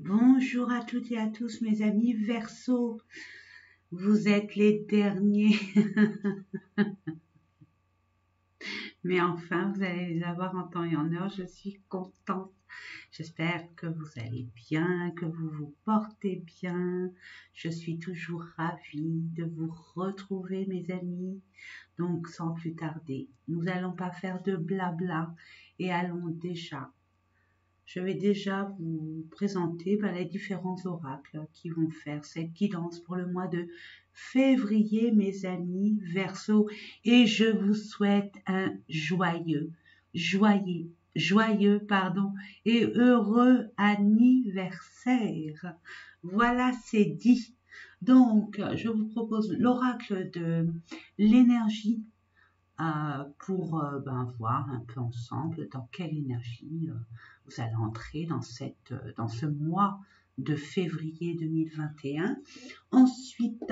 Bonjour à toutes et à tous mes amis Verseau, vous êtes les derniers, mais enfin vous allez les avoir en temps et en heure, je suis contente. J'espère que vous allez bien, que vous vous portez bien. Je suis toujours ravie de vous retrouver mes amis. Donc sans plus tarder, nous n'allons pas faire de blabla et je vais déjà vous présenter les différents oracles qui vont faire cette guidance pour le mois de février, mes amis Verseau. Et je vous souhaite un joyeux, et heureux anniversaire. Voilà, c'est dit. Donc, je vous propose l'oracle de l'énergie pour voir un peu ensemble dans quelle énergie vous allez entrer dans ce mois de février 2021. Ensuite,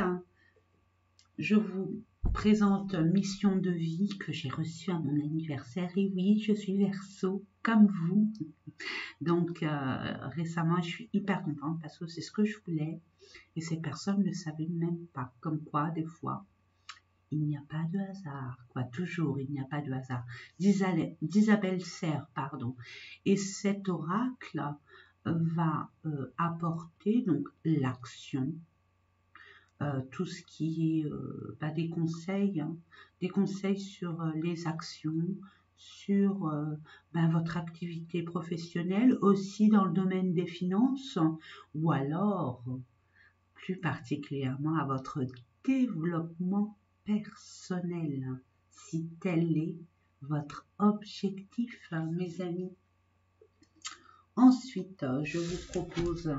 je vous présente Mission de vie que j'ai reçue à mon anniversaire. Et oui, je suis Verseau, comme vous. Donc, récemment, je suis hyper contente parce que c'est ce que je voulais. Et ces personnes ne le savaient même pas. Comme quoi, des fois, il n'y a pas de hasard, toujours, il n'y a pas de hasard. D'Isabelle Serre, pardon. Et cet oracle va apporter donc l'action, tout ce qui est des conseils sur les actions, sur votre activité professionnelle, aussi dans le domaine des finances, ou alors plus particulièrement à votre développement personnel, si tel est votre objectif, mes amis. Ensuite, je vous propose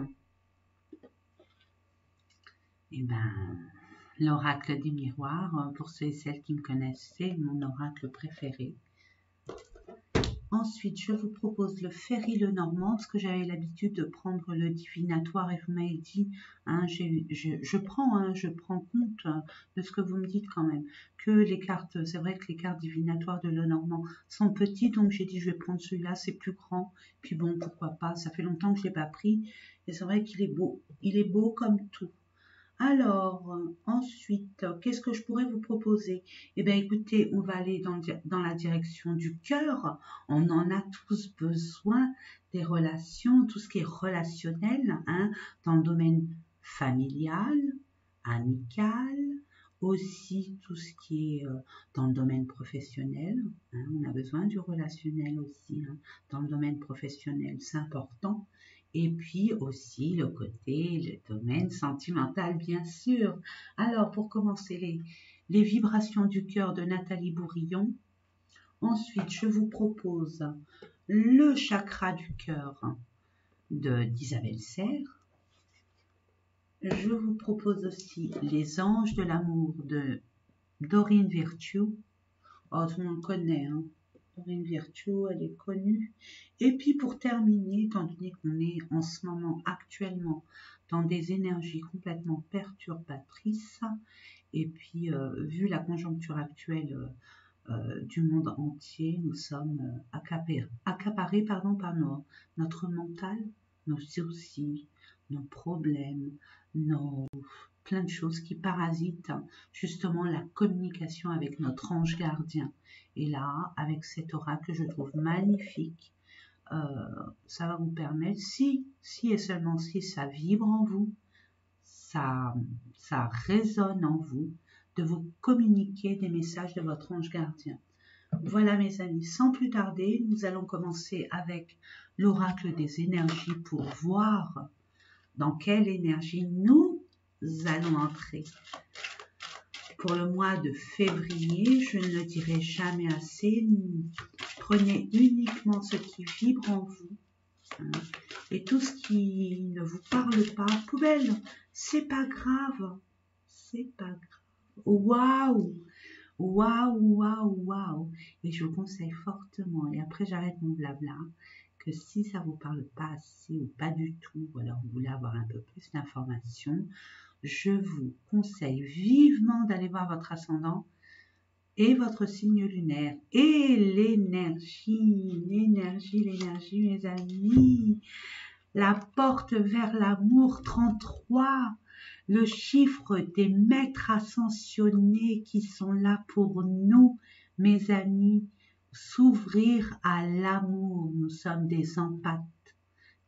l'oracle des miroirs. Pour ceux et celles qui me connaissent, c'est mon oracle préféré. Ensuite, je vous propose le Ferry Lenormand, parce que j'avais l'habitude de prendre le divinatoire et vous m'avez dit, je prends compte de ce que vous me dites quand même, que les cartes, c'est vrai que les cartes divinatoires de Lenormand sont petites, donc j'ai dit je vais prendre celui-là, c'est plus grand, puis bon, pourquoi pas, ça fait longtemps que je ne l'ai pas pris, et c'est vrai qu'il est beau comme tout. Alors, ensuite, qu'est-ce que je pourrais vous proposer? Eh bien, écoutez, on va aller dans la direction du cœur. On en a tous besoin des relations, tout ce qui est relationnel, dans le domaine familial, amical, aussi tout ce qui est dans le domaine professionnel. On a besoin du relationnel aussi, dans le domaine professionnel, c'est important. Et puis aussi le domaine sentimental, bien sûr. Alors, pour commencer, les vibrations du cœur de Nathalie Bourillon. Ensuite, je vous propose le chakra du cœur d'Isabelle Serre. Je vous propose aussi les anges de l'amour de Dorine Virtue. Oh, tout le monde connaît, Dorine Virtue, elle est connue. Et puis pour terminer, étant donné qu'on est en ce moment actuellement dans des énergies complètement perturbatrices, et puis vu la conjoncture actuelle du monde entier, nous sommes accaparés par notre mental, nos soucis, nos problèmes, plein de choses qui parasitent justement la communication avec notre ange gardien. Et là, avec cet oracle que je trouve magnifique, ça va vous permettre, si et seulement si ça vibre en vous, ça résonne en vous, de vous communiquer des messages de votre ange gardien. Voilà mes amis, sans plus tarder, nous allons commencer avec l'oracle des énergies pour voir dans quelle énergie nous allons entrer. Pour le mois de février, je ne le dirai jamais assez, prenez uniquement ce qui vibre en vous. Et tout ce qui ne vous parle pas, poubelle, c'est pas grave. C'est pas grave. Waouh! Waouh, waouh, waouh. Et je vous conseille fortement, et après j'arrête mon blabla, que si ça vous parle pas assez ou pas du tout, ou alors vous voulez avoir un peu plus d'informations, je vous conseille vivement d'aller voir votre ascendant et votre signe lunaire. Et l'énergie, mes amis. la porte vers l'amour 33, le chiffre des maîtres ascensionnés qui sont là pour nous, mes amis, s'ouvrir à l'amour. Nous sommes des empathes,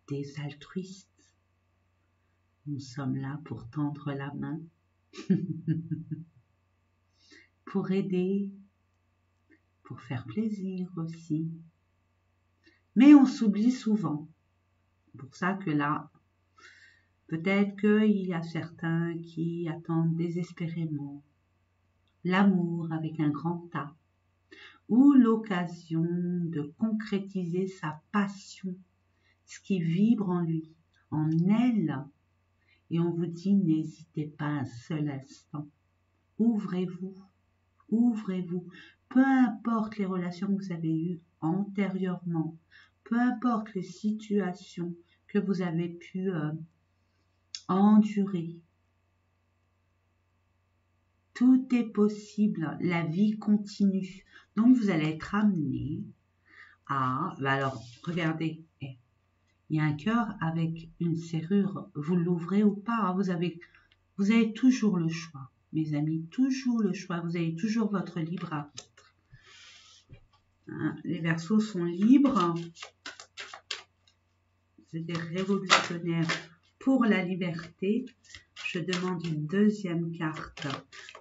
des altruistes. Nous sommes là pour tendre la main, pour aider, pour faire plaisir aussi. Mais on s'oublie souvent. C'est pour ça que là, peut-être qu'il y a certains qui attendent désespérément l'amour avec un grand A, ou l'occasion de concrétiser sa passion, ce qui vibre en lui, en elle. Et on vous dit, n'hésitez pas un seul instant. Ouvrez-vous, ouvrez-vous. Peu importe les relations que vous avez eues antérieurement, peu importe les situations que vous avez pu endurer. Tout est possible, la vie continue. Donc vous allez être amené à... alors, regardez, il y a un cœur avec une serrure, vous l'ouvrez ou pas, hein, vous avez toujours le choix, mes amis, toujours le choix, vous avez toujours votre libre arbitre. Hein, les Verseaux sont libres, c'est des révolutionnaires pour la liberté. Je demande une deuxième carte.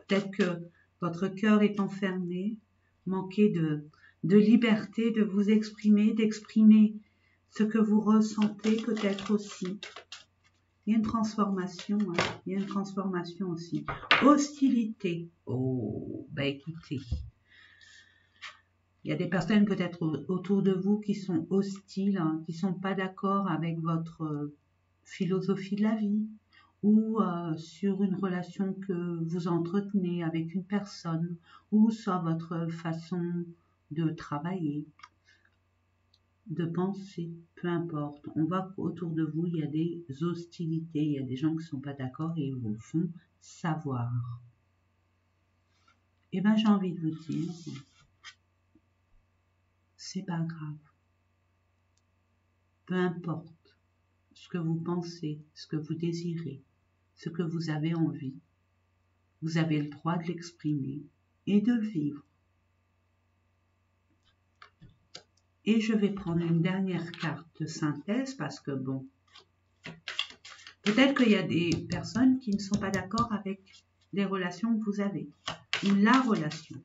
Peut-être que votre cœur est enfermé, manquez de liberté, de vous exprimer, d'exprimer ce que vous ressentez peut-être aussi. Il y a une transformation, hein. Il y a une transformation aussi. Hostilité. Oh, bah écoutez, il y a des personnes peut-être autour de vous qui sont hostiles, hein, qui ne sont pas d'accord avec votre philosophie de la vie, ou sur une relation que vous entretenez avec une personne, ou sur votre façon de travailler, de penser, peu importe. On voit qu'autour de vous, il y a des hostilités, il y a des gens qui ne sont pas d'accord et ils vous font savoir. Eh bien, j'ai envie de vous dire, c'est pas grave. Peu importe ce que vous pensez, ce que vous désirez, ce que vous avez envie, vous avez le droit de l'exprimer et de le vivre. Et je vais prendre une dernière carte de synthèse parce que bon, peut-être qu'il y a des personnes qui ne sont pas d'accord avec les relations que vous avez, ou la relation,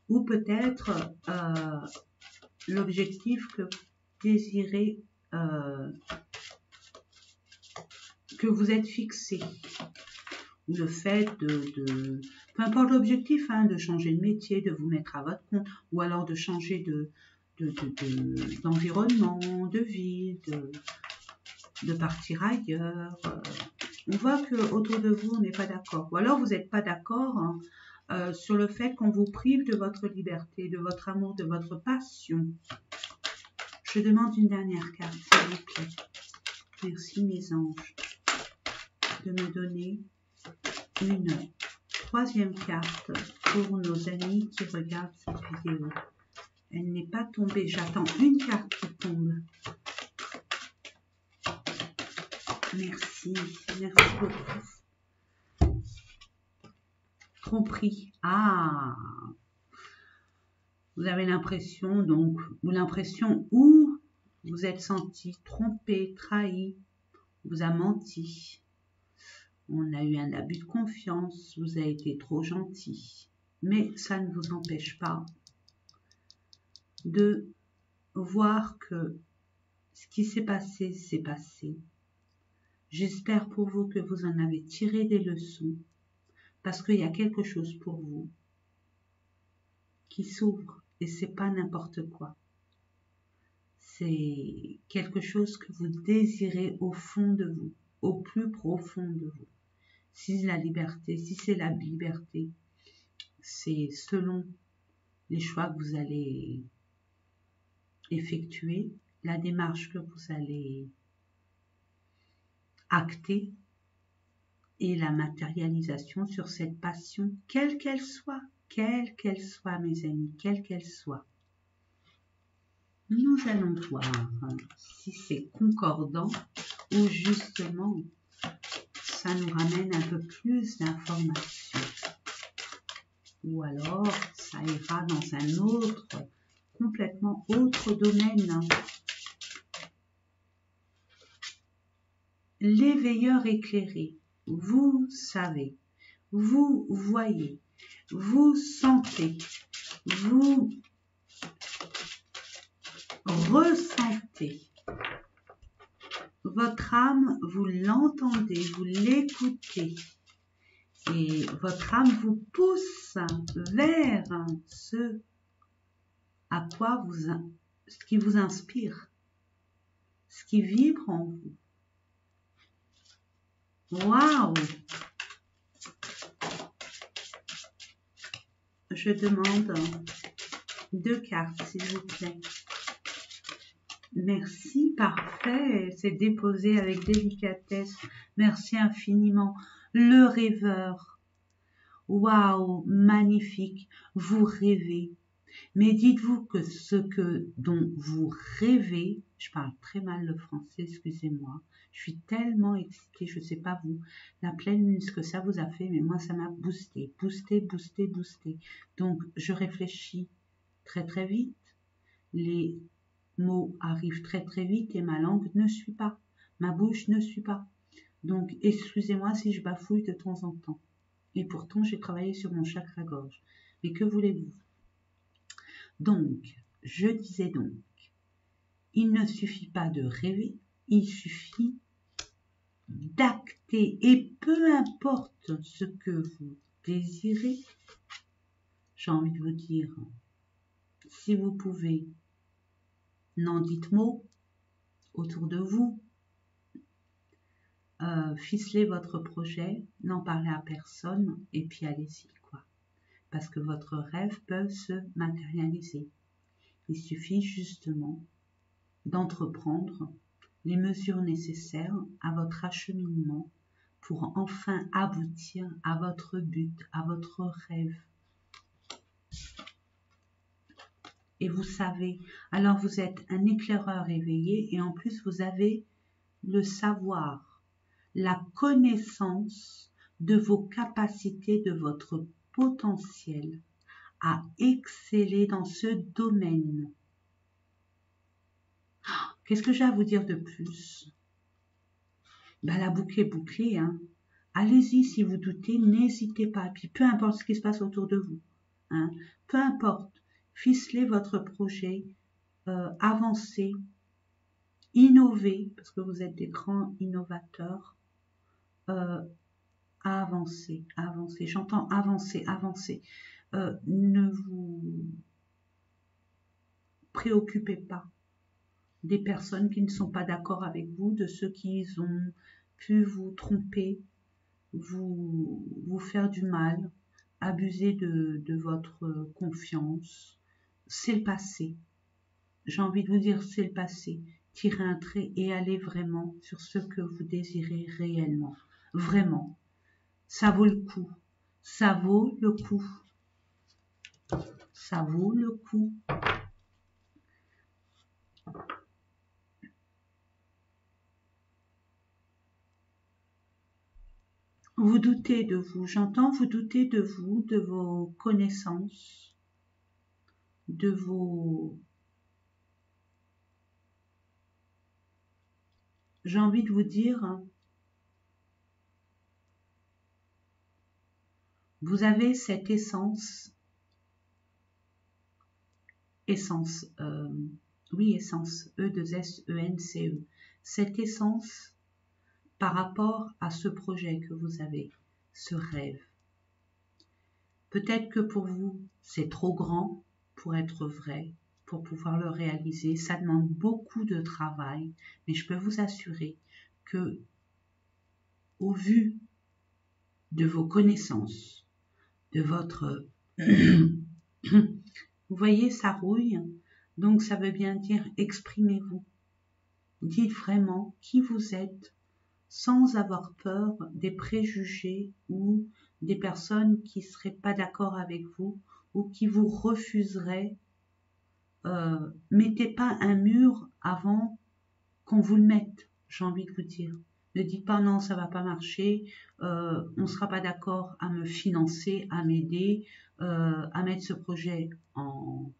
ou peut-être l'objectif que vous désirez, que vous êtes fixé, ou le fait de peu importe l'objectif, hein, de changer de métier, de vous mettre à votre compte, ou alors de changer d'environnement, de ville, de partir ailleurs. On voit qu'autour de vous, on n'est pas d'accord. Ou alors vous n'êtes pas d'accord hein, sur le fait qu'on vous prive de votre liberté, de votre amour, de votre passion. Je demande une dernière carte, s'il vous plaît. Merci mes anges de me donner une troisième carte pour nos amis qui regardent cette vidéo. Elle n'est pas tombée. J'attends une carte qui tombe. Merci. Merci beaucoup. Compris. Ah. Vous avez l'impression, donc, ou l'impression où vous êtes senti trompé, trahi, on vous a menti. On a eu un abus de confiance, vous avez été trop gentil. Mais ça ne vous empêche pas de voir que ce qui s'est passé, c'est passé. J'espère pour vous que vous en avez tiré des leçons, parce qu'il y a quelque chose pour vous qui s'ouvre, et c'est pas n'importe quoi. C'est quelque chose que vous désirez au fond de vous, au plus profond de vous. Si c'est la liberté, c'est selon les choix que vous allez effectuer, la démarche que vous allez acter et la matérialisation sur cette passion, quelle qu'elle soit, mes amis, quelle qu'elle soit. nous allons voir si c'est concordant ou justement ça nous ramène un peu plus d'informations. Ou alors ça ira dans un autre, complètement autre domaine. L'éveilleur éclairé, vous savez, vous voyez, vous sentez, vous ressentez. Votre âme, vous l'entendez, vous l'écoutez. Et votre âme vous pousse vers ce à quoi ce qui vous inspire, ce qui vibre en vous. Waouh! Je demande 2 cartes, s'il vous plaît. Merci, parfait. C'est déposé avec délicatesse. Merci infiniment. Le rêveur. Waouh, magnifique. Vous rêvez. Mais dites-vous que dont vous rêvez, je parle très mal le français, excusez-moi, je suis tellement excitée, je ne sais pas vous, la pleine lune, ce que ça vous a fait, mais moi ça m'a boosté. Donc je réfléchis très très vite, les mots arrivent très très vite et ma langue ne suit pas, ma bouche ne suit pas. Donc excusez-moi si je bafouille de temps en temps. Et pourtant j'ai travaillé sur mon chakra-gorge. Mais que voulez-vous? Donc, je disais donc, il ne suffit pas de rêver, il suffit d'acter. Et peu importe ce que vous désirez, j'ai envie de vous dire, si vous pouvez, n'en dites mot autour de vous, ficelez votre projet, n'en parlez à personne, et puis allez-y, quoi. Parce que votre rêve peut se matérialiser. Il suffit justement d'entreprendre les mesures nécessaires à votre acheminement pour enfin aboutir à votre but, à votre rêve. Et vous savez, alors vous êtes un éclaireur éveillé et en plus vous avez le savoir, la connaissance de vos capacités, de votre potentiel à exceller dans ce domaine. Qu'est-ce que j'ai à vous dire de plus? Ben, la boucle est bouclée. Hein. Allez-y, si vous doutez, n'hésitez pas. Puis peu importe ce qui se passe autour de vous. Hein. Peu importe. Ficelez votre projet. Avancez. Innovez, parce que vous êtes des grands innovateurs. Avancez. J'entends avancer. Ne vous préoccupez pas des personnes qui ne sont pas d'accord avec vous, de ceux qui ont pu vous tromper, vous faire du mal, abuser de votre confiance. C'est le passé. J'ai envie de vous dire, c'est le passé. Tirez un trait et allez vraiment sur ce que vous désirez réellement. Vraiment. Ça vaut le coup. Ça vaut le coup. Ça vaut le coup. Vous doutez de vous, j'entends vous doutez de vous, de vos connaissances, de vos... J'ai envie de vous dire, vous avez cette essence, oui, essence, E2SENCE, cette essence par rapport à ce projet que vous avez, ce rêve. Peut-être que pour vous, c'est trop grand pour être vrai, pour pouvoir le réaliser. Ça demande beaucoup de travail, mais je peux vous assurer que, au vu de vos connaissances, de votre... Vous voyez, ça rouille, donc ça veut bien dire exprimez-vous. Dites vraiment qui vous êtes, sans avoir peur des préjugés ou des personnes qui ne seraient pas d'accord avec vous ou qui vous refuseraient mettez pas un mur avant qu'on vous le mette, j'ai envie de vous dire. Ne dites pas non, ça va pas marcher, on ne sera pas d'accord à me financer, à m'aider, à mettre ce projet en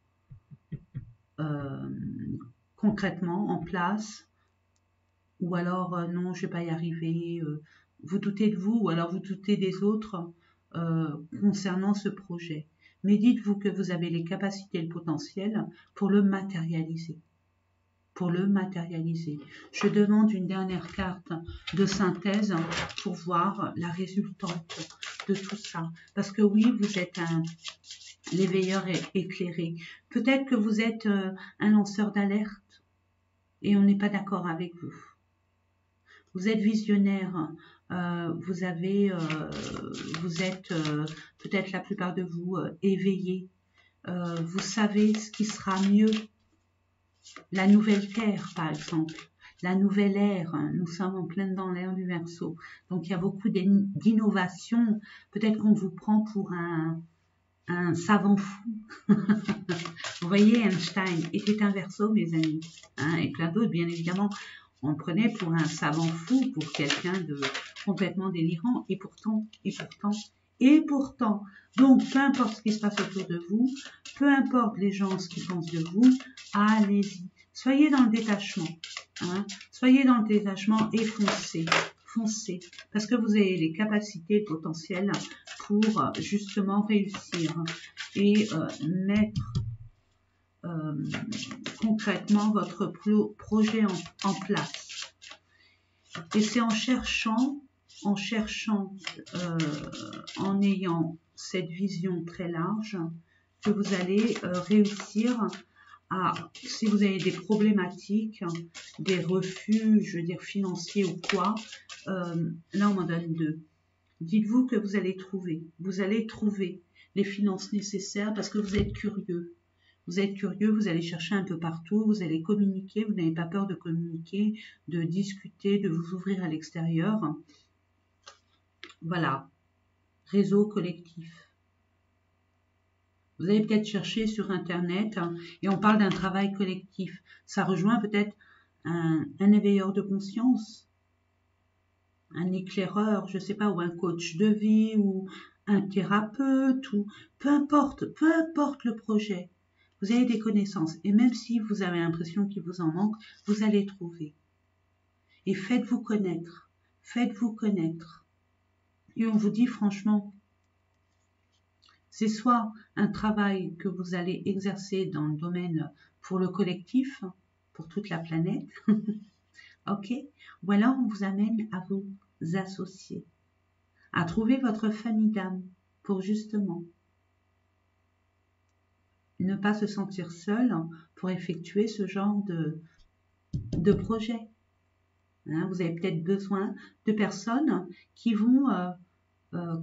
concrètement en place, ou alors non, je vais pas y arriver, vous doutez de vous, ou alors vous doutez des autres concernant ce projet. Mais dites-vous que vous avez les capacités et le potentiel pour le matérialiser. Pour le matérialiser. Je demande une dernière carte de synthèse pour voir la résultante de tout ça. Parce que oui, vous êtes l'éveilleur éclairé. Peut-être que vous êtes un lanceur d'alerte et on n'est pas d'accord avec vous. Vous êtes visionnaire, vous êtes peut-être la plupart de vous éveillés. Vous savez ce qui sera mieux. La nouvelle terre, par exemple, la nouvelle ère, nous sommes en plein dans l'ère du Verseau. Donc il y a beaucoup d'innovations. Peut-être qu'on vous prend pour un savant fou. Vous voyez, Einstein était un Verseau, mes amis, hein, et plein d'autres, bien évidemment. On le prenait pour un savant fou, pour quelqu'un de complètement délirant, et pourtant, donc peu importe ce qui se passe autour de vous, peu importe les gens ce qu'ils pensent de vous, allez-y, soyez dans le détachement, hein, soyez dans le détachement et foncez, parce que vous avez les capacités, le potentiel pour justement réussir et mettre concrètement votre projet en place. Et c'est en cherchant, en ayant cette vision très large, que vous allez réussir à, si vous avez des problématiques, des refus, je veux dire financiers ou quoi, là on m'en donne 2. Dites-vous que vous allez trouver les finances nécessaires parce que vous êtes curieux. Vous êtes curieux, vous allez chercher un peu partout, vous allez communiquer, vous n'avez pas peur de communiquer, de discuter, de vous ouvrir à l'extérieur. Voilà, réseau collectif. Vous allez peut-être chercher sur Internet et on parle d'un travail collectif. Ça rejoint peut-être un éveilleur de conscience, un éclaireur, je ne sais pas, ou un coach de vie, ou un thérapeute, ou peu importe le projet. Vous avez des connaissances et même si vous avez l'impression qu'il vous en manque, vous allez trouver. Et faites-vous connaître. Et on vous dit franchement, c'est soit un travail que vous allez exercer dans le domaine pour le collectif, pour toute la planète, ok, ou alors on vous amène à vous associer, à trouver votre famille d'âme pour justement ne pas se sentir seul pour effectuer ce genre de projet. Hein, vous avez peut-être besoin de personnes qui vont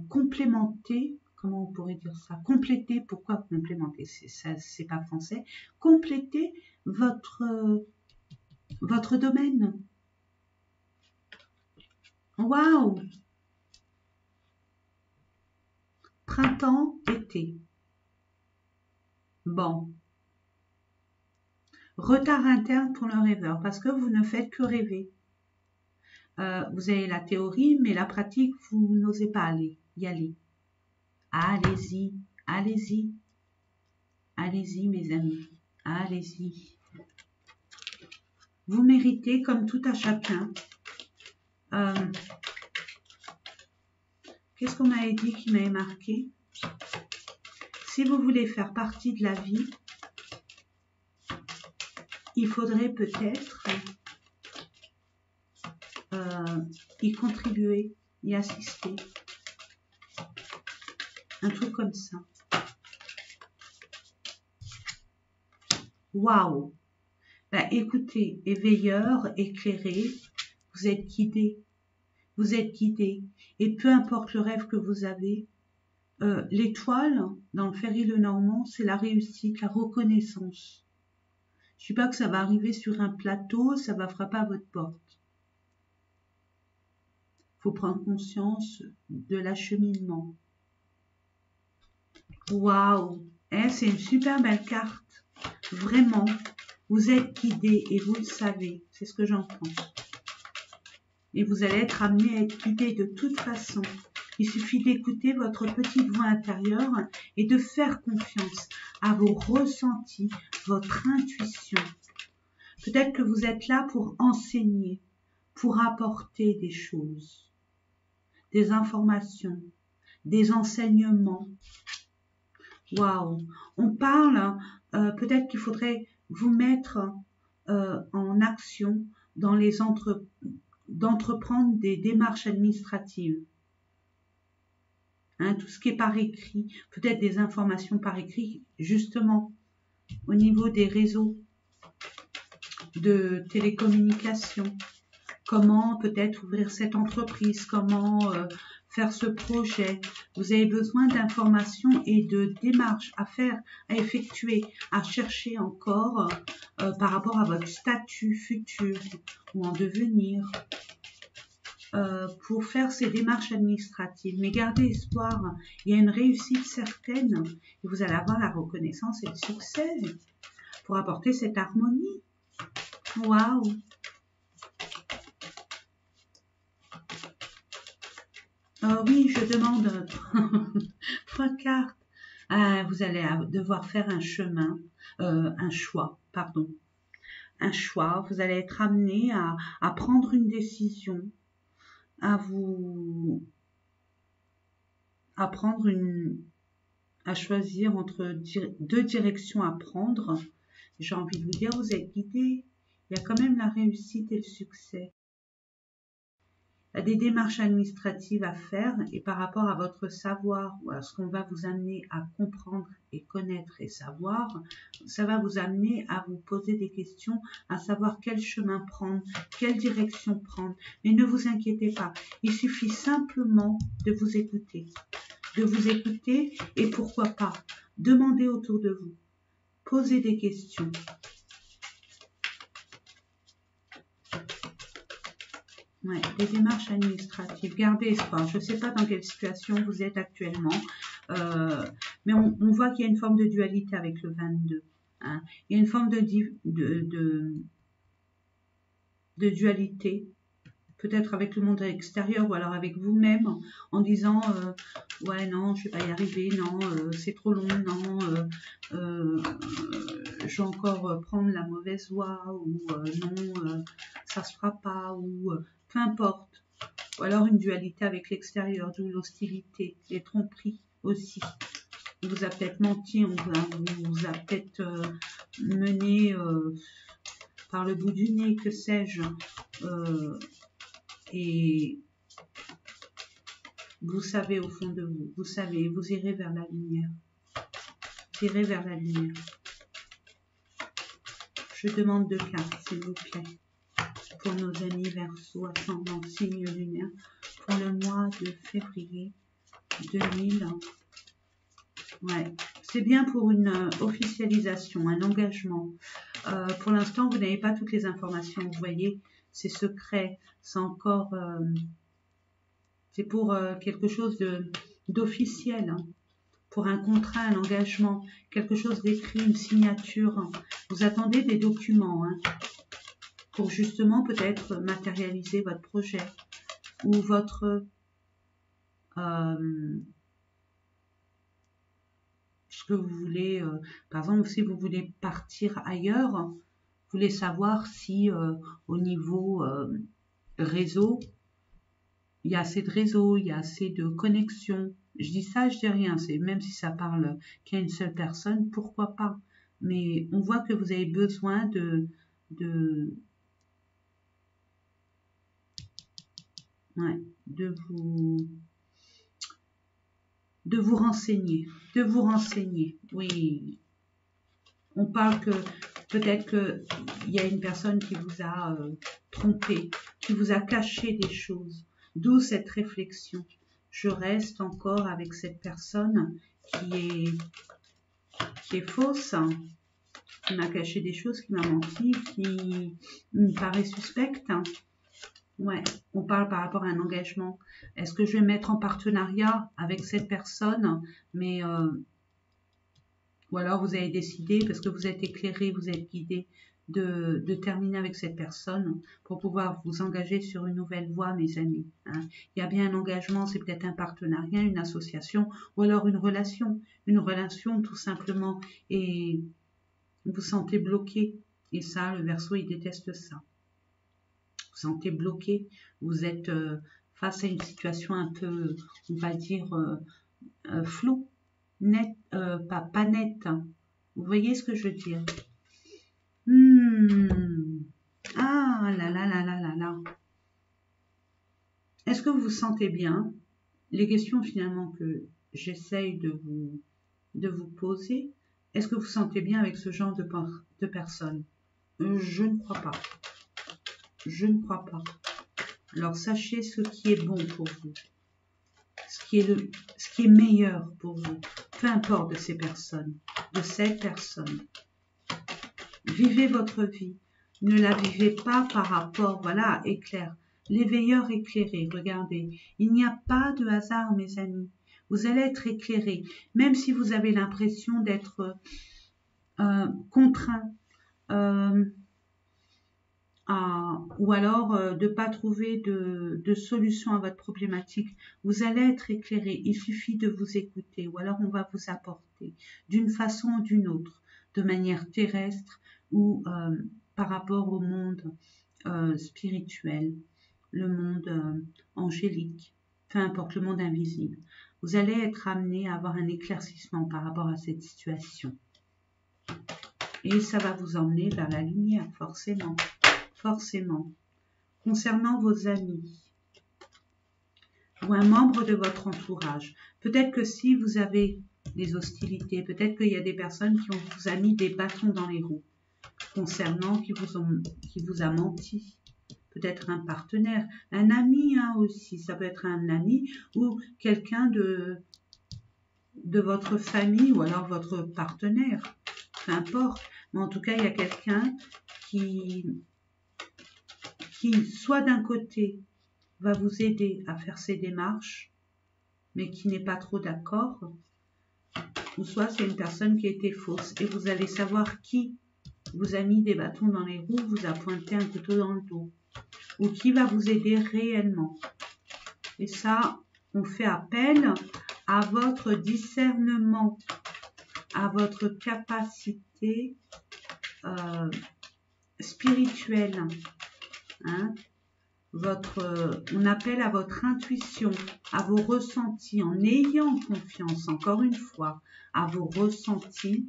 complémenter, comment on pourrait dire ça, compléter, pourquoi complémenter, c'est pas français, compléter votre domaine. Waouh! Printemps, été. Bon. Retard interne pour le rêveur, parce que vous ne faites que rêver. Vous avez la théorie, mais la pratique, vous n'osez pas y aller. Allez-y, allez-y. Allez-y, mes amis. Allez-y. Vous méritez, comme tout à chacun. Qu'est-ce qu'on m'avait dit qui m'avait marqué? Si vous voulez faire partie de la vie, il faudrait peut-être y contribuer, y assister. Un truc comme ça. Waouh! Ben, écoutez, éveilleur, éclairé, vous êtes guidé. Vous êtes guidé. Et peu importe le rêve que vous avez, l'étoile, dans le Ferry Lenormand, c'est la réussite, la reconnaissance. Je ne dis pas que ça va arriver sur un plateau, ça va frapper à votre porte. Il faut prendre conscience de l'acheminement. Waouh! C'est une super belle carte. Vraiment, vous êtes guidé et vous le savez. C'est ce que j'entends. Et vous allez être amené à être guidé de toute façon. Il suffit d'écouter votre petite voix intérieure et de faire confiance à vos ressentis, votre intuition. Peut-être que vous êtes là pour enseigner, pour apporter des choses, des informations, des enseignements. Waouh! On parle, peut-être qu'il faudrait vous mettre en action dans d'entreprendre des démarches administratives. Hein, tout ce qui est par écrit, peut-être des informations par écrit, justement, au niveau des réseaux de télécommunications. Comment peut-être ouvrir cette entreprise, comment faire ce projet. Vous avez besoin d'informations et de démarches à faire, à effectuer, à chercher encore par rapport à votre statut futur ou en devenir. Pour faire ces démarches administratives. Mais gardez espoir, il y a une réussite certaine et vous allez avoir la reconnaissance et le succès pour apporter cette harmonie. Waouh! Oui, je demande 3 cartes. Vous allez devoir faire un chemin, un choix, pardon. Un choix, vous allez être amené à prendre une décision, à choisir entre deux directions à prendre. J'ai envie de vous dire, vous êtes guidé. Il y a quand même la réussite et le succès. Il y a des démarches administratives à faire et par rapport à votre savoir ou à ce qu'on va vous amener à comprendre et connaître et savoir, ça va vous amener à vous poser des questions, à savoir quel chemin prendre, quelle direction prendre. Mais ne vous inquiétez pas, il suffit simplement de vous écouter. De vous écouter et pourquoi pas, demandez autour de vous, posez des questions. Ouais, des démarches administratives. Gardez espoir. Je ne sais pas dans quelle situation vous êtes actuellement, mais on voit qu'il y a une forme de dualité avec le 22. Hein. Il y a une forme de dualité, peut-être avec le monde extérieur ou alors avec vous-même, en disant ouais non, je ne vais pas y arriver, non, c'est trop long, non, je vais encore prendre la mauvaise voie, ou non, ça ne se fera pas, ou peu importe. Ou alors une dualité avec l'extérieur, d'où l'hostilité, les tromperies aussi. On vous a peut-être menti, on vous a peut-être mené par le bout du nez, que sais-je. Et vous savez au fond de vous, vous savez, vous irez vers la lumière. Vous irez vers la lumière. Je demande 2 cartes, s'il vous plaît, pour nos amis Verseau, ascendant signe lunaire, pour le mois de février 2000. Ouais, c'est bien pour une officialisation, un engagement. Pour l'instant, vous n'avez pas toutes les informations, vous voyez, c'est secret, c'est encore... c'est pour quelque chose d'officiel, hein, pour un contrat, un engagement, quelque chose d'écrit, une signature. Hein. Vous attendez des documents hein, pour justement peut-être matérialiser votre projet ou votre... ce que vous voulez, par exemple, si vous voulez partir ailleurs, vous voulez savoir si au niveau réseau, il y a assez de réseau, il y a assez de connexions. Je dis ça, je dis rien. C'est même si ça parle qu'à une seule personne, pourquoi pas. Mais on voit que vous avez besoin de vous renseigner. De vous renseigner. Oui. On parle que peut-être qu'il y a une personne qui vous a trompé, qui vous a caché des choses. D'où cette réflexion. Je reste encore avec cette personne qui est fausse, hein, qui m'a caché des choses, qui m'a menti, qui me paraît suspecte. Hein. Ouais, on parle par rapport à un engagement. Est-ce que je vais me mettre en partenariat avec cette personne, mais Ou alors vous avez décidé, parce que vous êtes éclairé, vous êtes guidé, de terminer avec cette personne pour pouvoir vous engager sur une nouvelle voie, mes amis. Hein. Il y a bien un engagement, c'est peut-être un partenariat, une association, ou alors une relation tout simplement, et vous sentez bloqué. Et ça, le Verseau, il déteste ça. Vous sentez bloqué, vous êtes face à une situation un peu, on va dire, floue, nette, pas nette. Hein. Vous voyez ce que je veux dire? Ah là là là là là là. Est-ce que vous vous sentez bien? Les questions finalement que j'essaye de vous poser, est-ce que vous vous sentez bien avec ce genre de personnes? Je ne crois pas. Je ne crois pas. Alors sachez ce qui est bon pour vous, ce qui est meilleur pour vous, peu importe de ces personnes, de cette personne. Vivez votre vie, ne la vivez pas par rapport, voilà, éclair. L'éveilleur éclairé, regardez, il n'y a pas de hasard, mes amis. Vous allez être éclairé, même si vous avez l'impression d'être contraint, ou alors de ne pas trouver de solution à votre problématique, vous allez être éclairé. Il suffit de vous écouter, ou alors on va vous apporter d'une façon ou d'une autre, de manière terrestre ou par rapport au monde spirituel, le monde angélique, peu importe, le monde invisible. Vous allez être amené à avoir un éclaircissement par rapport à cette situation. Et ça va vous emmener vers la lumière, forcément. Forcément. Concernant vos amis ou un membre de votre entourage, peut-être que si vous avez des hostilités, peut-être qu'il y a des personnes qui vous ont mis des bâtons dans les roues, concernant qui vous a menti, peut-être un partenaire, un ami hein, aussi, ça peut être un ami ou quelqu'un de votre famille ou alors votre partenaire, peu importe, mais en tout cas il y a quelqu'un qui soit d'un côté va vous aider à faire ces démarches, mais qui n'est pas trop d'accord, ou soit c'est une personne qui a été fausse, et vous allez savoir qui vous a mis des bâtons dans les roues, vous a pointé un couteau dans le dos, ou qui va vous aider réellement. Et ça, on fait appel à votre discernement, à votre capacité spirituelle, hein, on appelle à votre intuition, à vos ressentis, en ayant confiance, encore une fois, à vos ressentis,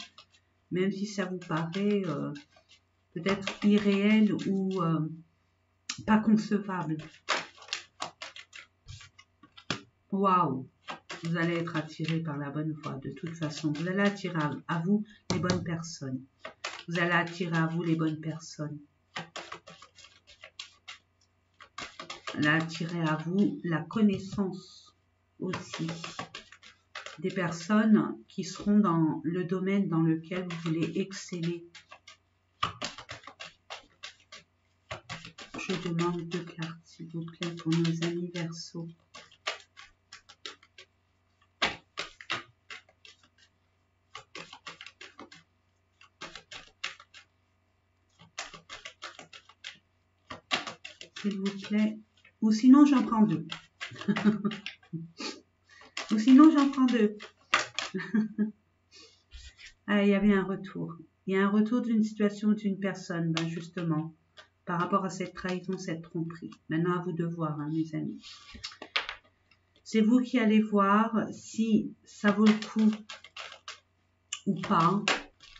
même si ça vous paraît peut-être irréel ou pas concevable. Waouh! Vous allez être attiré par la bonne voie, de toute façon. Vous allez attirer à vous les bonnes personnes. Vous allez attirer à vous les bonnes personnes. Vous allez attirer à vous la connaissance aussi. Des personnes qui seront dans le domaine dans lequel vous voulez exceller. Je demande 2 cartes, s'il vous plaît, pour nos amis Verseaux. S'il vous plaît. Ou sinon, j'en prends 2. Ou sinon, j'en prends 2. Ah, il y avait un retour. Il y a un retour d'une situation d'une personne, ben justement, par rapport à cette trahison, cette tromperie. Maintenant, à vous de voir, hein, mes amis. C'est vous qui allez voir si ça vaut le coup ou pas.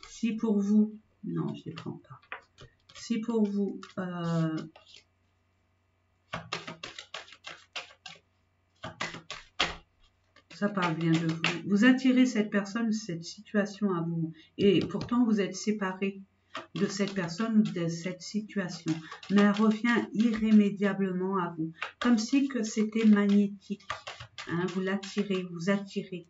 Si pour vous... Non, je ne les prends pas. Si pour vous... ça parle bien de vous. Vous attirez cette personne, cette situation à vous. Et pourtant, vous êtes séparés de cette personne ou de cette situation. Mais elle revient irrémédiablement à vous. Comme si que c'était magnétique. Hein, vous l'attirez, vous attirez.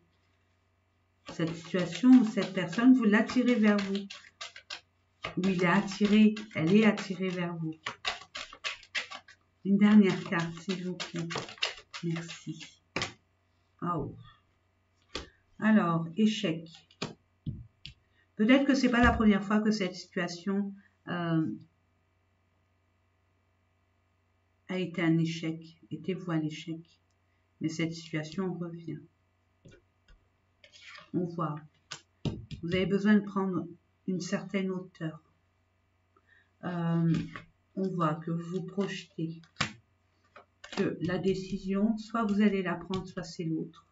Cette situation ou cette personne, vous l'attirez vers vous. Ou il est attiré, elle est attirée vers vous. Une dernière carte, s'il vous plaît. Merci. Oh. Alors, échec. Peut-être que c'est pas la première fois que cette situation a été un échec, était vouée à l'échec. Mais cette situation revient. On voit. Vous avez besoin de prendre une certaine hauteur. On voit que vous projetez que la décision, soit vous allez la prendre, soit c'est l'autre.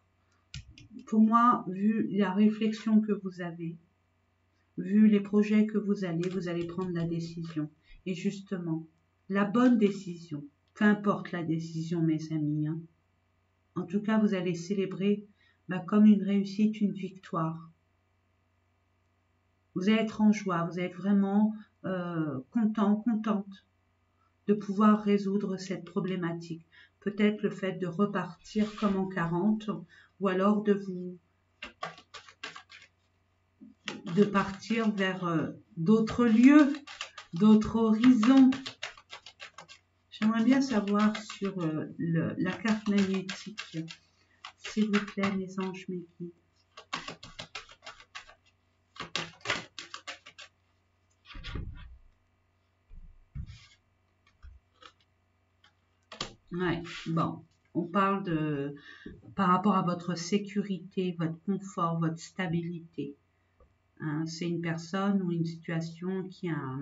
Pour moi, vu la réflexion que vous avez, vu les projets que vous allez prendre la décision. Et justement, la bonne décision, peu importe la décision, mes amis, hein. En tout cas, vous allez célébrer comme une réussite, une victoire. Vous allez être en joie, vous allez être vraiment content, contente de pouvoir résoudre cette problématique. Peut-être le fait de repartir comme en 40, ou alors de partir vers d'autres lieux, d'autres horizons. J'aimerais bien savoir sur la carte magnétique, s'il vous plaît, mes anges, mes guides. Ouais, bon, on parle par rapport à votre sécurité, votre confort, votre stabilité. Hein, c'est une personne ou une situation qui a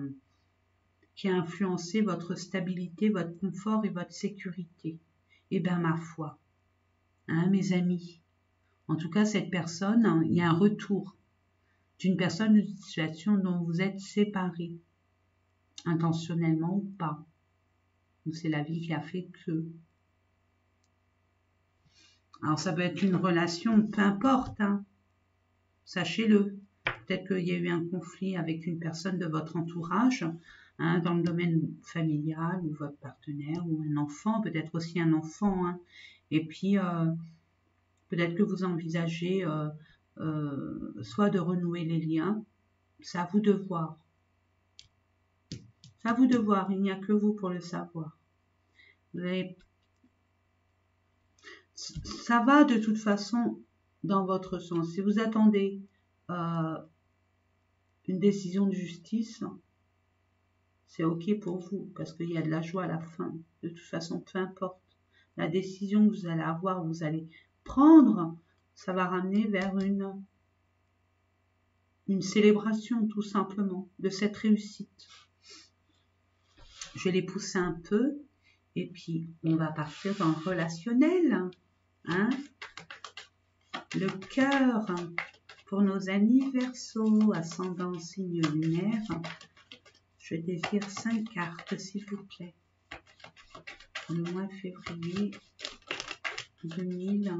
influencé votre stabilité, votre confort et votre sécurité. Eh bien, ma foi, hein, mes amis, en tout cas, cette personne, hein, il y a un retour d'une personne ou d'une situation dont vous êtes séparés, intentionnellement ou pas. C'est la vie qui a fait que. Alors, ça peut être une relation, peu importe, hein, sachez-le. Peut-être qu'il y a eu un conflit avec une personne de votre entourage, hein, dans le domaine familial, ou votre partenaire, ou un enfant, peut-être aussi un enfant. Hein. Et puis, peut-être que vous envisagez soit de renouer les liens, c'est à vous de voir. C'est à vous de voir, il n'y a que vous pour le savoir. Ça va de toute façon dans votre sens. Si vous attendez une décision de justice, c'est ok pour vous, parce qu'il y a de la joie à la fin. De toute façon, peu importe la décision que vous allez avoir, vous allez prendre, ça va ramener vers une célébration, tout simplement, de cette réussite. Je vais les pousser un peu, et puis on va partir dans le relationnel. Hein, le cœur pour nos amis Verseau, ascendant signe lunaire. Je désire 5 cartes, s'il vous plaît. Pour le mois de février 2000.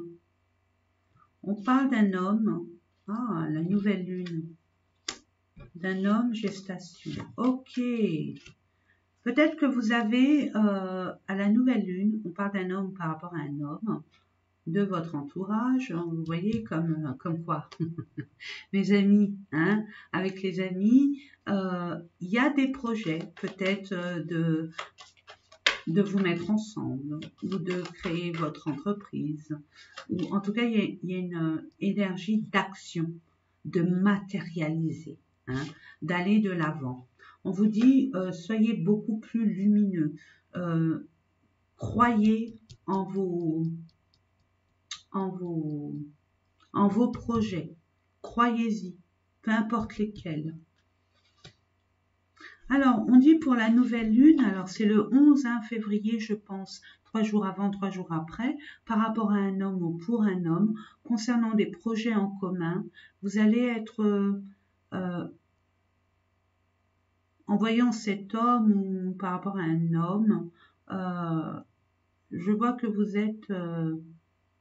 On parle d'un homme. Ah, la nouvelle lune. D'un homme gestation. Ok. Peut-être que vous avez, à la nouvelle lune, on parle d'un homme par rapport à un homme de votre entourage. Vous voyez comme quoi. Mes amis, hein, avec les amis, il y a des projets peut-être de vous mettre ensemble ou de créer votre entreprise. Ou en tout cas, il y a une énergie d'action, de matérialiser, hein, d'aller de l'avant. On vous dit, soyez beaucoup plus lumineux. Croyez en vos projets. Croyez-y, peu importe lesquels. Alors, on dit pour la nouvelle lune, alors c'est le 11 février, je pense, 3 jours avant, 3 jours après, par rapport à un homme ou pour un homme, concernant des projets en commun, vous allez être, en voyant cet homme ou par rapport à un homme, je vois que vous êtes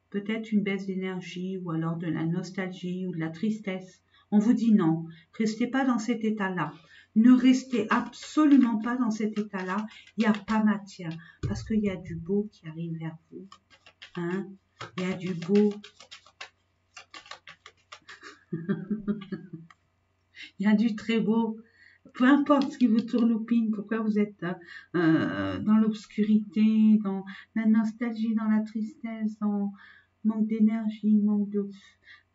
peut-être une baisse d'énergie ou alors de la nostalgie ou de la tristesse. On vous dit non, restez pas dans cet état-là. Ne restez absolument pas dans cet état-là. Il n'y a pas matière parce qu'il y a du beau qui arrive vers vous. Hein? Il y a du beau. Il y a du très beau. Peu importe ce qui vous tournoupine, pourquoi vous êtes dans l'obscurité, dans la nostalgie, dans la tristesse, dans manque d'énergie, manque de...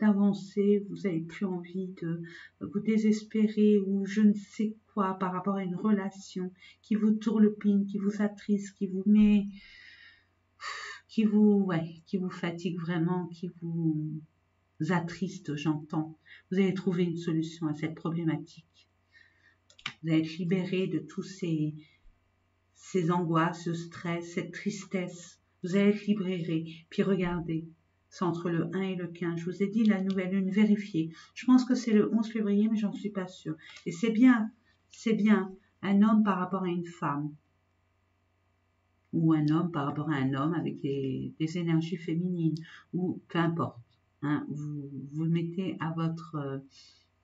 d'avancer, vous n'avez plus envie de vous désespérer ou je ne sais quoi par rapport à une relation qui vous tourlepine, qui vous attriste, qui vous met, qui vous fatigue vraiment, qui vous attriste, j'entends. Vous allez trouver une solution à cette problématique. Vous allez être libéré de tous ces angoisses, ce stress, cette tristesse. Vous allez être libéré. Puis regardez, c'est entre le 1 et le 15. Je vous ai dit la nouvelle lune, vérifiée. Je pense que c'est le 11 février, mais j'en suis pas sûre. Et c'est bien un homme par rapport à une femme. Ou un homme par rapport à un homme avec des énergies féminines. Ou peu importe. Hein, vous le mettez à votre...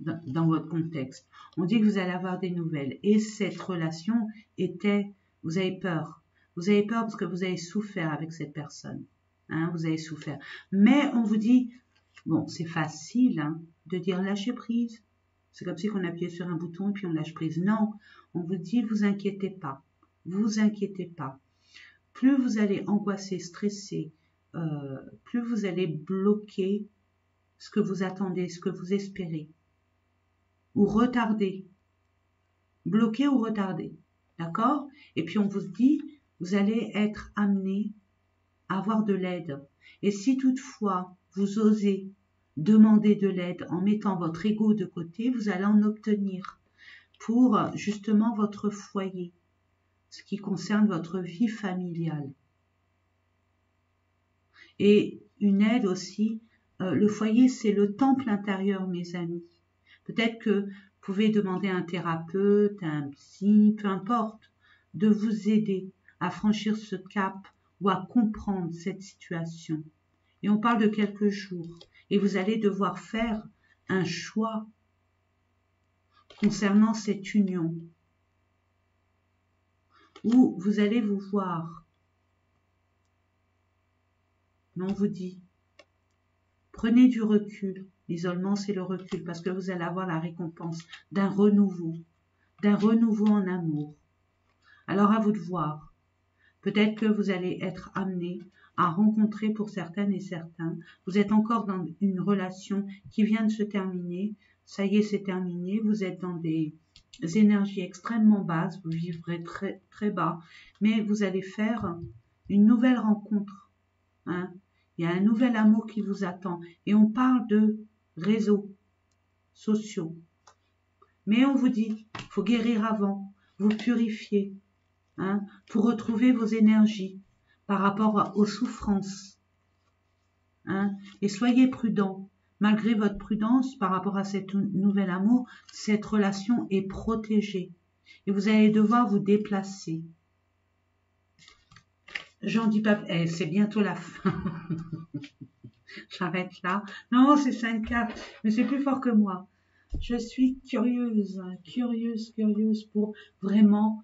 dans votre contexte. On dit que vous allez avoir des nouvelles. Et cette relation était... Vous avez peur. Vous avez peur parce que vous avez souffert avec cette personne. Hein, vous avez souffert. Mais on vous dit, bon, c'est facile hein, de dire lâcher prise. C'est comme si on appuyait sur un bouton et puis on lâche prise. Non, on vous dit, vous inquiétez pas. Vous inquiétez pas. Plus vous allez angoisser, stresser, plus vous allez bloquer ce que vous attendez, ce que vous espérez. Ou retarder. Bloquer ou retarder. D'accord? Et puis on vous dit, vous allez être amené à avoir de l'aide. Et si toutefois vous osez demander de l'aide en mettant votre ego de côté, vous allez en obtenir pour justement votre foyer, ce qui concerne votre vie familiale. Et une aide aussi, le foyer c'est le temple intérieur mes amis. Peut-être que vous pouvez demander à un thérapeute, à un psy, peu importe, de vous aider à franchir ce cap ou à comprendre cette situation. Et on parle de quelques jours. Et vous allez devoir faire un choix concernant cette union. Où vous allez vous voir. Mais on vous dit, prenez du recul. L'isolement, c'est le recul parce que vous allez avoir la récompense d'un renouveau en amour. Alors à vous de voir. Peut-être que vous allez être amené à rencontrer pour certaines et certains. Vous êtes encore dans une relation qui vient de se terminer. Ça y est, c'est terminé. Vous êtes dans des énergies extrêmement basses. Vous vivrez très, très bas. Mais vous allez faire une nouvelle rencontre. Hein. Il y a un nouvel amour qui vous attend. Et on parle de réseaux sociaux. Mais on vous dit, il faut guérir avant, vous purifier, hein, pour retrouver vos énergies par rapport aux souffrances. Hein, et soyez prudents. Malgré votre prudence par rapport à cet nouvel amour, cette relation est protégée. Et vous allez devoir vous déplacer. J'en dis pas... c'est bientôt la fin. J'arrête là. Non, c'est 5 cartes, mais c'est plus fort que moi. Je suis curieuse pour vraiment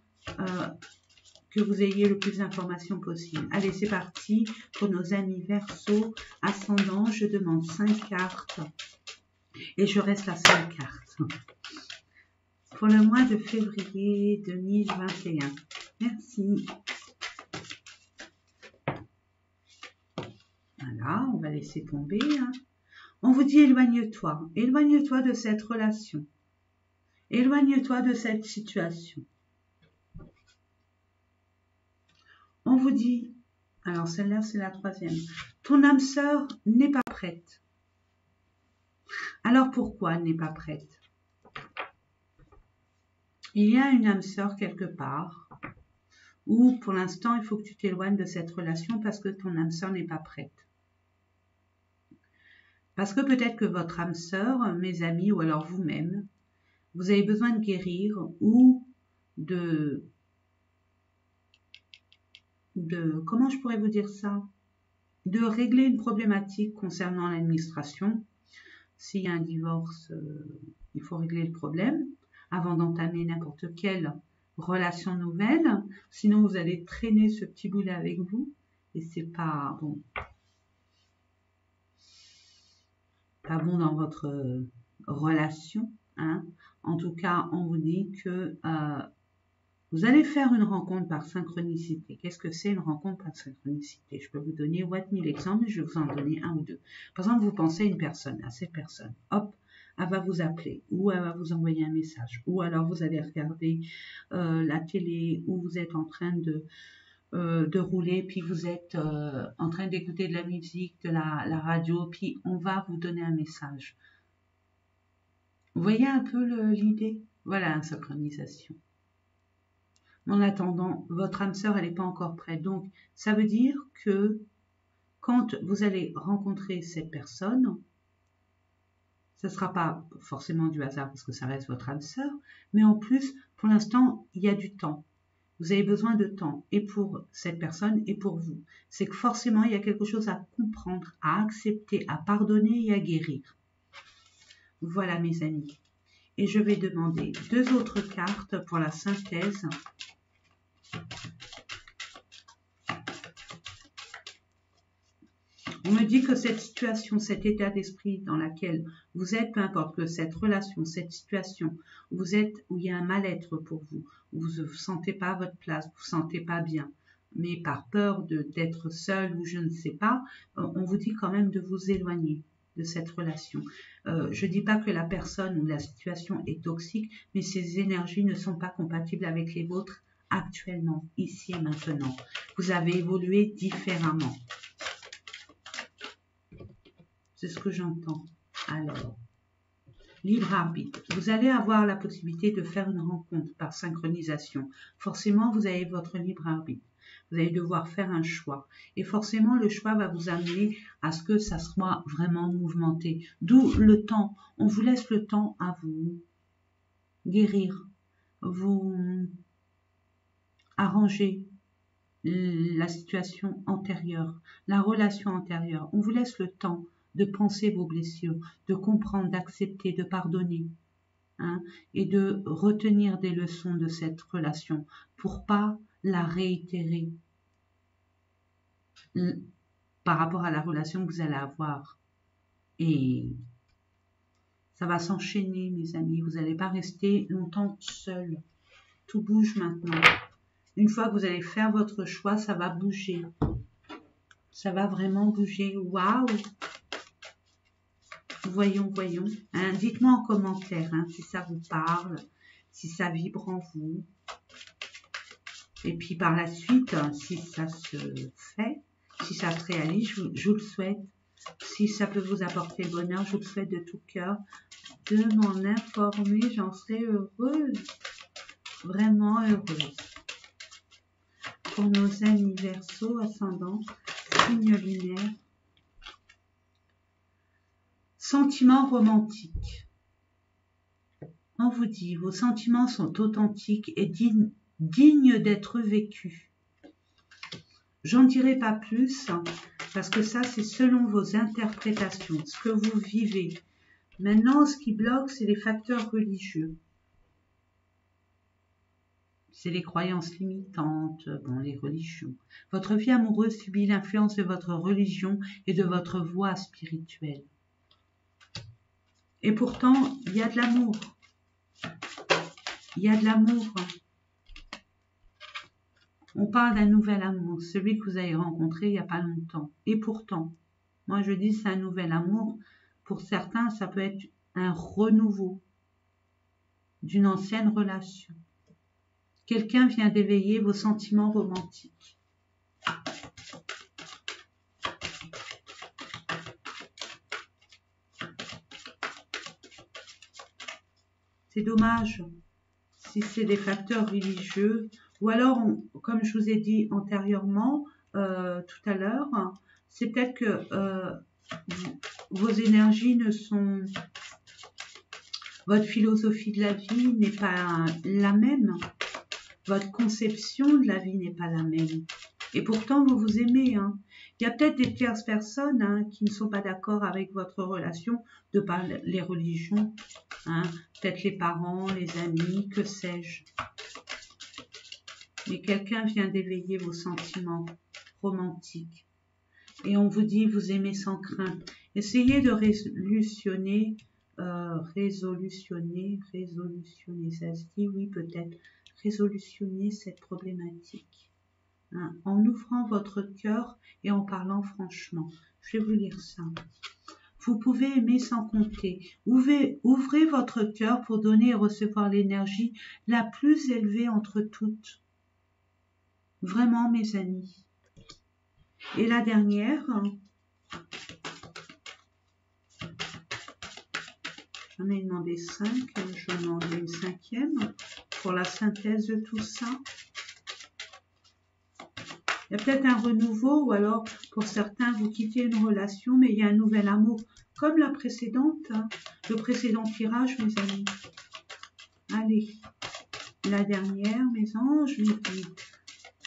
que vous ayez le plus d'informations possible. Allez, c'est parti pour nos amis Verseau, ascendant. Je demande 5 cartes et je reste à 5 cartes. Pour le mois de février 2021. Merci. Voilà, on va laisser tomber. Hein. On vous dit éloigne-toi. Éloigne-toi de cette relation. Éloigne-toi de cette situation. On vous dit, alors celle-là c'est la troisième, ton âme sœur n'est pas prête. Alors pourquoi elle n'est pas prête? Il y a une âme sœur quelque part où pour l'instant il faut que tu t'éloignes de cette relation parce que ton âme sœur n'est pas prête. Parce que peut-être que votre âme sœur, mes amis, ou alors vous-même, vous avez besoin de guérir ou de comment je pourrais vous dire ça? De régler une problématique concernant l'administration. S'il y a un divorce, il faut régler le problème avant d'entamer n'importe quelle relation nouvelle. Sinon, vous allez traîner ce petit boulet avec vous et c'est pas bon. Pas bon dans votre relation. Hein. En tout cas, on vous dit que Vous allez faire une rencontre par synchronicité. Qu'est-ce que c'est une rencontre par synchronicité? Je peux vous donner 1000 exemples, mais je vais vous en donner un ou deux. Par exemple, vous pensez à une personne, à cette personne. Hop, elle va vous appeler, ou elle va vous envoyer un message, ou alors vous allez regarder la télé, ou vous êtes en train de rouler, puis vous êtes en train d'écouter de la musique, de la radio, puis on va vous donner un message. Vous voyez un peu l'idée? Voilà, la synchronisation. En attendant, votre âme sœur, elle n'est pas encore prête. Donc, ça veut dire que quand vous allez rencontrer cette personne, ce ne sera pas forcément du hasard parce que ça reste votre âme sœur, mais en plus, pour l'instant, il y a du temps. Vous avez besoin de temps, et pour cette personne et pour vous. C'est que forcément, il y a quelque chose à comprendre, à accepter, à pardonner et à guérir. Voilà, mes amis. Et je vais demander 2 autres cartes pour la synthèse. On me dit que cette situation, cet état d'esprit dans lequel vous êtes, peu importe que cette relation, cette situation, où vous êtes, où il y a un mal-être pour vous, où vous ne vous sentez pas à votre place, vous ne vous sentez pas bien, mais par peur d'être seul ou je ne sais pas, on vous dit quand même de vous éloigner de cette relation. Je ne dis pas que la personne ou la situation est toxique, mais ces énergies ne sont pas compatibles avec les vôtres actuellement, ici et maintenant. Vous avez évolué différemment. C'est ce que j'entends. Alors, libre arbitre. Vous allez avoir la possibilité de faire une rencontre par synchronisation. Forcément, vous avez votre libre arbitre. Vous allez devoir faire un choix. Et forcément, le choix va vous amener à ce que ça soit vraiment mouvementé. D'où le temps. On vous laisse le temps à vous guérir, vous arranger la situation antérieure, la relation antérieure. On vous laisse le temps de penser vos blessures, de comprendre, d'accepter, de pardonner, hein, et de retenir des leçons de cette relation pour pas la réitérer par rapport à la relation que vous allez avoir. Et ça va s'enchaîner, mes amis. Vous n'allez pas rester longtemps seul. Tout bouge maintenant. Une fois que vous allez faire votre choix, ça va bouger. Ça va vraiment bouger. Waouh! Voyons, voyons. Hein, dites-moi en commentaire si ça vous parle, si ça vibre en vous. Et puis par la suite, si ça se fait, si ça se réalise, je vous le souhaite. Si ça peut vous apporter le bonheur, je vous le souhaite de tout cœur de m'en informer. J'en serai heureuse. Vraiment heureuse. Pour nos anniversaires, ascendants, signes lunaires. Sentiments romantiques. On vous dit, vos sentiments sont authentiques et dignes d'être vécus. J'en dirai pas plus, parce que ça, c'est selon vos interprétations, ce que vous vivez. Maintenant, ce qui bloque, c'est les facteurs religieux. C'est les croyances limitantes, bon, les religions. Votre vie amoureuse subit l'influence de votre religion et de votre voie spirituelle. Et pourtant, il y a de l'amour. Il y a de l'amour. On parle d'un nouvel amour, celui que vous avez rencontré il n'y a pas longtemps. Et pourtant, moi je dis c'est un nouvel amour. Pour certains, ça peut être un renouveau d'une ancienne relation. Quelqu'un vient d'éveiller vos sentiments romantiques. C'est dommage si c'est des facteurs religieux, ou alors, comme je vous ai dit antérieurement, tout à l'heure, c'est peut-être que vos énergies ne sont... Votre philosophie de la vie n'est pas la même. Votre conception de la vie n'est pas la même. Et pourtant, vous vous aimez. Hein. Il y a peut-être des tierces personnes qui ne sont pas d'accord avec votre relation de par les religions. Hein. Peut-être les parents, les amis, que sais-je. Mais quelqu'un vient d'éveiller vos sentiments romantiques. Et on vous dit, vous aimez sans crainte. Essayez de résolutionner, ça se dit, oui, peut-être, résolutionner cette problématique, hein, en ouvrant votre cœur et en parlant franchement. Je vais vous lire ça. Vous pouvez aimer sans compter. Ouvrez votre cœur pour donner et recevoir l'énergie la plus élevée entre toutes. Vraiment, mes amis. Et la dernière, j'en ai demandé 5, je vais demander une 5e pour la synthèse de tout ça. Il y a peut-être un renouveau, ou alors pour certains, vous quittez une relation, mais il y a un nouvel amour, comme la précédente, hein, le précédent tirage, mes amis. Allez, la dernière, mes anges,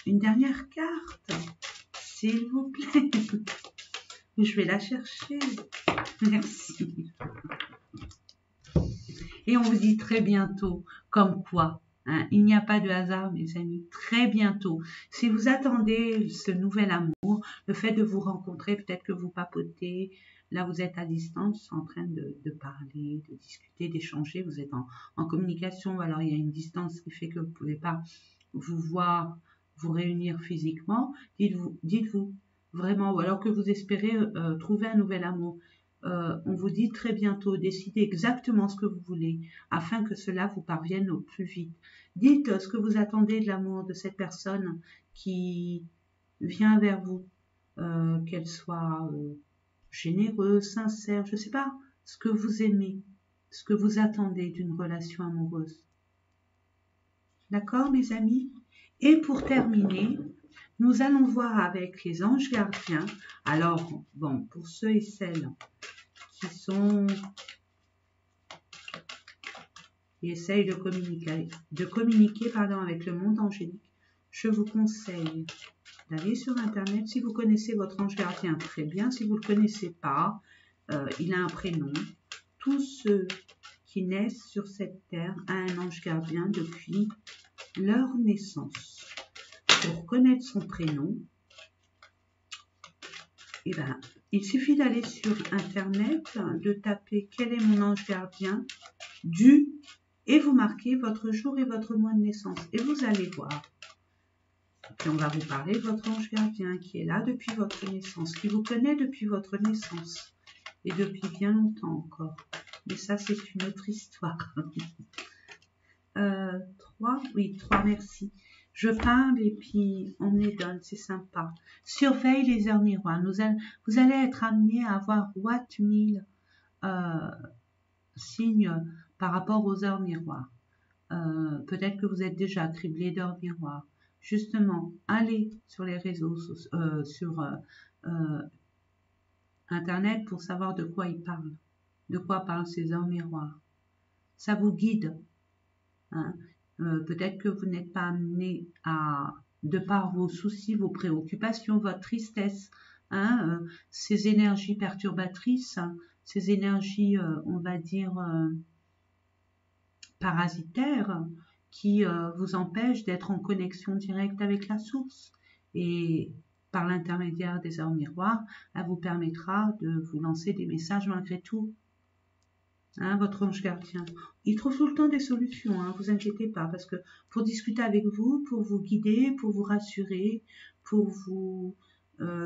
une dernière carte, s'il vous plaît. Je vais la chercher. Merci. Et on vous dit très bientôt, comme quoi, hein, il n'y a pas de hasard, mes amis, très bientôt. Si vous attendez ce nouvel amour, le fait de vous rencontrer, peut-être que vous papotez, là vous êtes à distance, en train de parler, de discuter, d'échanger, vous êtes en communication, alors il y a une distance qui fait que vous ne pouvez pas vous voir, vous réunir physiquement, dites-vous vraiment, ou alors que vous espérez trouver un nouvel amour. On vous dit très bientôt, décidez exactement ce que vous voulez, afin que cela vous parvienne au plus vite. Dites ce que vous attendez de l'amour de cette personne qui vient vers vous, qu'elle soit généreuse, sincère, je ne sais pas, ce que vous aimez, ce que vous attendez d'une relation amoureuse. D'accord, mes amis? Et pour terminer, nous allons voir avec les anges gardiens. Alors, bon, pour ceux et celles qui essayent de communiquer avec le monde angélique, je vous conseille d'aller sur Internet. Si vous connaissez votre ange gardien, très bien. Si vous ne le connaissez pas, il a un prénom. Tous ceux qui naissent sur cette terre ont un ange gardien depuis leur naissance. Pour connaître son prénom, eh ben, il suffit d'aller sur Internet, de taper « Quel est mon ange gardien ?» et vous marquez votre jour et votre mois de naissance. Et vous allez voir. Puis on va vous parler de votre ange gardien qui est là depuis votre naissance, qui vous connaît depuis votre naissance et depuis bien longtemps encore. Mais ça, c'est une autre histoire. 3, oui, 3, merci. Je parle et puis on me les donne, c'est sympa. Surveille les heures miroirs. Vous allez être amené à avoir Watt 1000 signes par rapport aux heures miroirs. Peut-être que vous êtes déjà criblé d'heures miroirs. Justement, allez sur les réseaux, sur Internet pour savoir de quoi ils parlent. De quoi parlent ces heures miroirs. Ça vous guide. Hein. Peut-être que vous n'êtes pas amené à, de par vos soucis, vos préoccupations, votre tristesse, hein, ces énergies perturbatrices, hein, ces énergies, on va dire, parasitaires, qui vous empêchent d'être en connexion directe avec la source. Et par l'intermédiaire des heures miroirs, elle vous permettra de vous lancer des messages malgré tout. Hein, votre ange gardien, il trouve tout le temps des solutions, hein, vous inquiétez pas, parce que pour discuter avec vous, pour vous guider, pour vous rassurer, pour vous,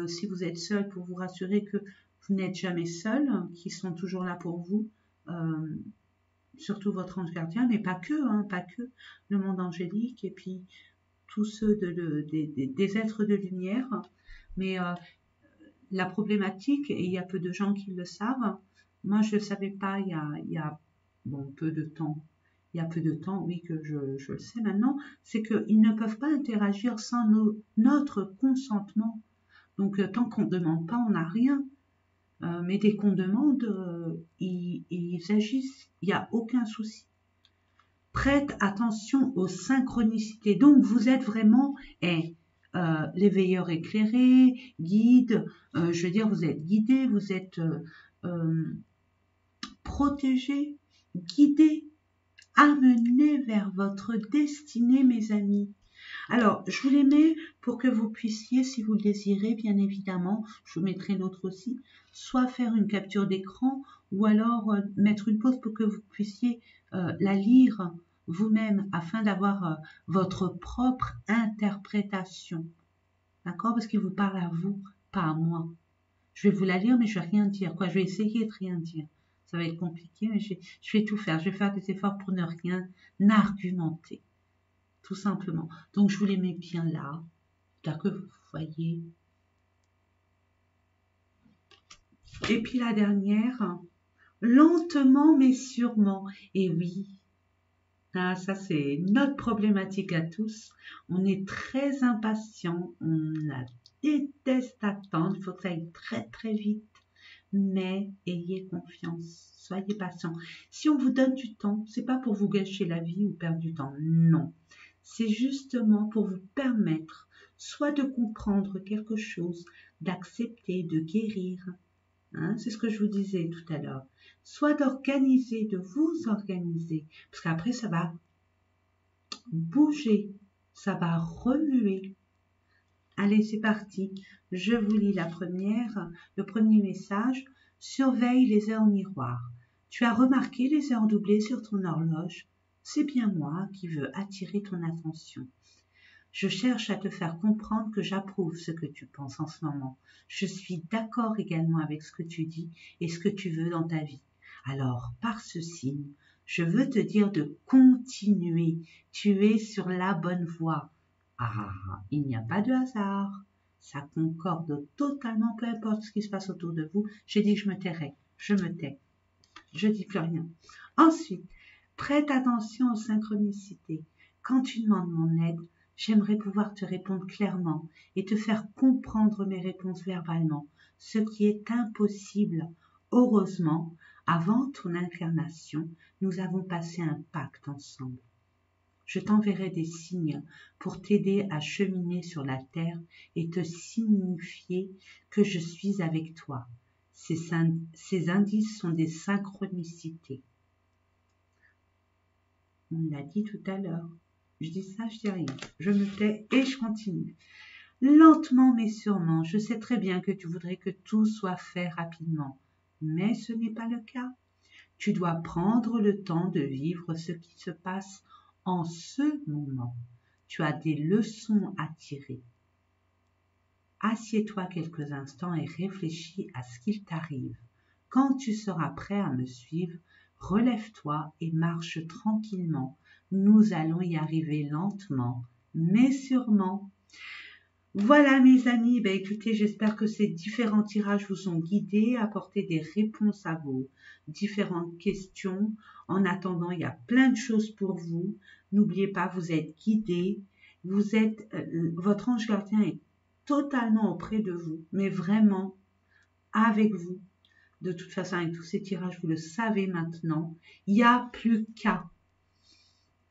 si vous êtes seul, pour vous rassurer que vous n'êtes jamais seul, qu'ils sont toujours là pour vous, surtout votre ange gardien, mais pas que, hein, pas que, le monde angélique, et puis tous ceux des êtres de lumière, mais la problématique, et il y a peu de gens qui le savent. Moi, je ne le savais pas il y a bon, peu de temps. Il y a peu de temps, oui, que je le sais maintenant. C'est qu'ils ne peuvent pas interagir sans notre consentement. Donc, tant qu'on ne demande pas, on n'a rien. Mais dès qu'on demande, ils agissent. Il n'y a aucun souci. Prête attention aux synchronicités. Donc, vous êtes vraiment l'éveilleur éclairé, guide. Je veux dire, vous êtes guidé, vous êtes... protégé, guidé, amené vers votre destinée, mes amis. Alors, je vous les mets pour que vous puissiez, si vous le désirez, bien évidemment, je vous mettrai l'autre aussi, soit faire une capture d'écran ou alors mettre une pause pour que vous puissiez la lire vous-même afin d'avoir votre propre interprétation. D'accord? Parce qu'il vous parle à vous, pas à moi. Je vais vous la lire, mais je vais rien dire. Quoi, je vais essayer de rien dire. Ça va être compliqué, mais je vais tout faire. Je vais faire des efforts pour ne rien argumenter. Tout simplement. Donc, je vous les mets bien là. Là que vous voyez. Et puis la dernière, lentement mais sûrement. Et oui, ça c'est notre problématique à tous. On est très impatient, déteste attendre, il faut que ça aille très très vite. Mais ayez confiance, soyez patient. Si on vous donne du temps, c'est pas pour vous gâcher la vie ou perdre du temps, non. C'est justement pour vous permettre soit de comprendre quelque chose, d'accepter, de guérir. C'est ce que je vous disais tout à l'heure. Soit d'organiser, de vous organiser, parce qu'après ça va bouger, ça va remuer. Allez, c'est parti. Je vous lis la première, le premier message. Surveille les heures miroirs. Tu as remarqué les heures doublées sur ton horloge? C'est bien moi qui veux attirer ton attention. Je cherche à te faire comprendre que j'approuve ce que tu penses en ce moment. Je suis d'accord également avec ce que tu dis et ce que tu veux dans ta vie. Alors, par ce signe, je veux te dire de continuer. Tu es sur la bonne voie. Ah, il n'y a pas de hasard. Ça concorde totalement, peu importe ce qui se passe autour de vous. J'ai dit que je me tairais. Je me tais. Je dis plus rien. Ensuite, prête attention aux synchronicités. Quand tu demandes mon aide, j'aimerais pouvoir te répondre clairement et te faire comprendre mes réponses verbalement, ce qui est impossible. Heureusement, avant ton incarnation, nous avons passé un pacte ensemble. Je t'enverrai des signes pour t'aider à cheminer sur la terre et te signifier que je suis avec toi. Ces indices sont des synchronicités. On l'a dit tout à l'heure. Je dis ça, je dis rien. Je me tais et je continue. Lentement mais sûrement, je sais très bien que tu voudrais que tout soit fait rapidement. Mais ce n'est pas le cas. Tu dois prendre le temps de vivre ce qui se passe en ce moment. Tu as des leçons à tirer. Assieds-toi quelques instants et réfléchis à ce qu'il t'arrive. Quand tu seras prêt à me suivre, relève-toi et marche tranquillement. Nous allons y arriver lentement, mais sûrement. Voilà mes amis, écoutez, j'espère que ces différents tirages vous ont guidés, apporté des réponses à vos différentes questions. En attendant, il y a plein de choses pour vous. N'oubliez pas, vous êtes guidés, votre ange gardien est totalement auprès de vous, mais vraiment avec vous. De toute façon, avec tous ces tirages, vous le savez maintenant, il n'y a plus qu'à.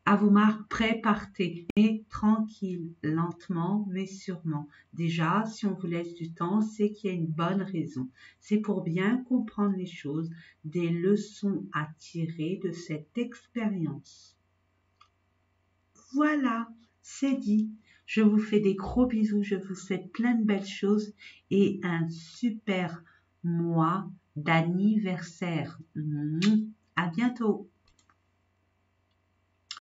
À vos marques, prêts, partez. Et tranquille, lentement, mais sûrement. Déjà, si on vous laisse du temps, c'est qu'il y a une bonne raison. C'est pour bien comprendre les choses, des leçons à tirer de cette expérience. Voilà, c'est dit. Je vous fais des gros bisous, je vous souhaite plein de belles choses et un super mois d'anniversaire. À bientôt.